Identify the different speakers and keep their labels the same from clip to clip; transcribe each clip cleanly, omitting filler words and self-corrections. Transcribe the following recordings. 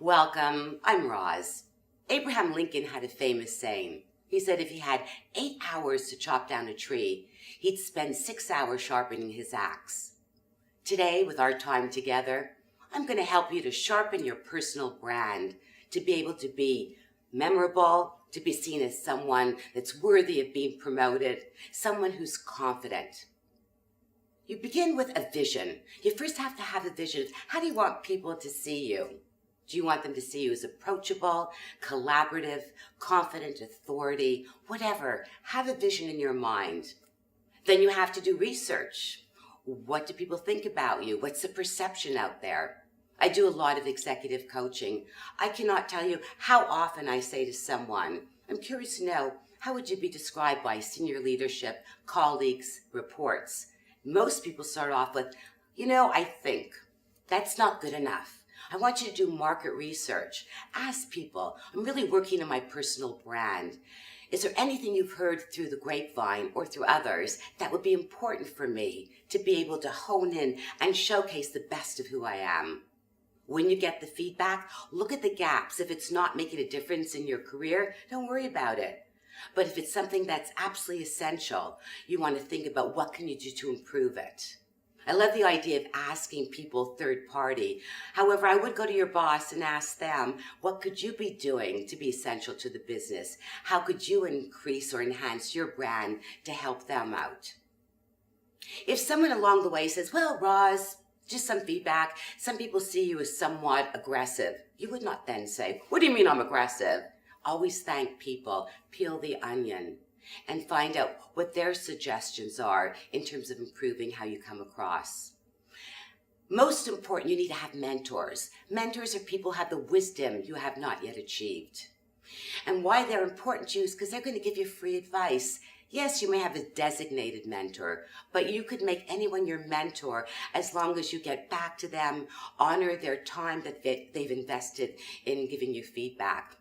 Speaker 1: Welcome, I'm Roz. Abraham Lincoln had a famous saying. He said if he had 8 hours to chop down a tree, he'd spend 6 hours sharpening his axe. Today, with our time together, I'm going to help you to sharpen your personal brand, to be able to be memorable, to be seen as someone that's worthy of being promoted, someone who's confident. You begin with a vision. You first have to have a vision. How do you want people to see you? Do you want them to see you as approachable, collaborative, confident, authority, whatever? Have a vision in your mind. Then you have to do research. What do people think about you? What's the perception out there? I do a lot of executive coaching. I cannot tell you how often I say to someone, I'm curious to know, how would you be described by senior leadership, colleagues, reports? Most people start off with, I think. That's not good enough. I want you to do market research. Ask people, I'm really working on my personal brand. Is there anything you've heard through the grapevine or through others that would be important for me to be able to hone in and showcase the best of who I am? When you get the feedback, look at the gaps. If it's not making a difference in your career, don't worry about it. But if it's something that's absolutely essential, you want to think about what can you do to improve it. I love the idea of asking people third party. However, I would go to your boss and ask them, what could you be doing to be essential to the business? How could you increase or enhance your brand to help them out? If someone along the way says, well, Roz, just some feedback, some people see you as somewhat aggressive, you would not then say, what do you mean I'm aggressive? Always thank people, peel the onion, and find out what their suggestions are in terms of improving how you come across. Most important, you need to have mentors. Mentors are people who have the wisdom you have not yet achieved. And why they're important to you is because they're going to give you free advice. Yes, you may have a designated mentor, but you could make anyone your mentor as long as you get back to them, honor their time that they've invested in giving you feedback.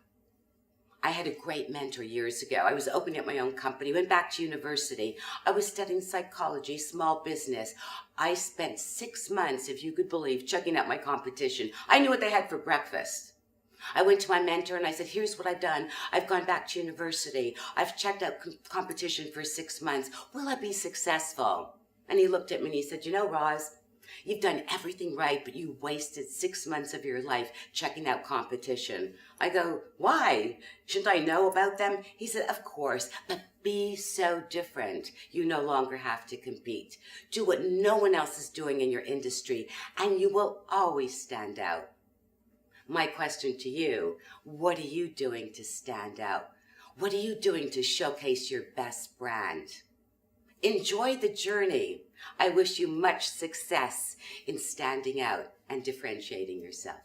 Speaker 1: I had a great mentor years ago. I was opening up my own company, went back to university. I was studying psychology, small business. I spent 6 months, if you could believe, checking out my competition. I knew what they had for breakfast. I went to my mentor and I said, here's what I've done. I've gone back to university. I've checked out competition for 6 months. Will I be successful? And he looked at me and he said, Roz, you've done everything right, but you wasted 6 months of your life checking out competition. I go, why? Shouldn't I know about them? He said, of course, but be so different. You no longer have to compete. Do what no one else is doing in your industry, and you will always stand out. My question to you, what are you doing to stand out? What are you doing to showcase your best brand? Enjoy the journey. I wish you much success in standing out and differentiating yourself.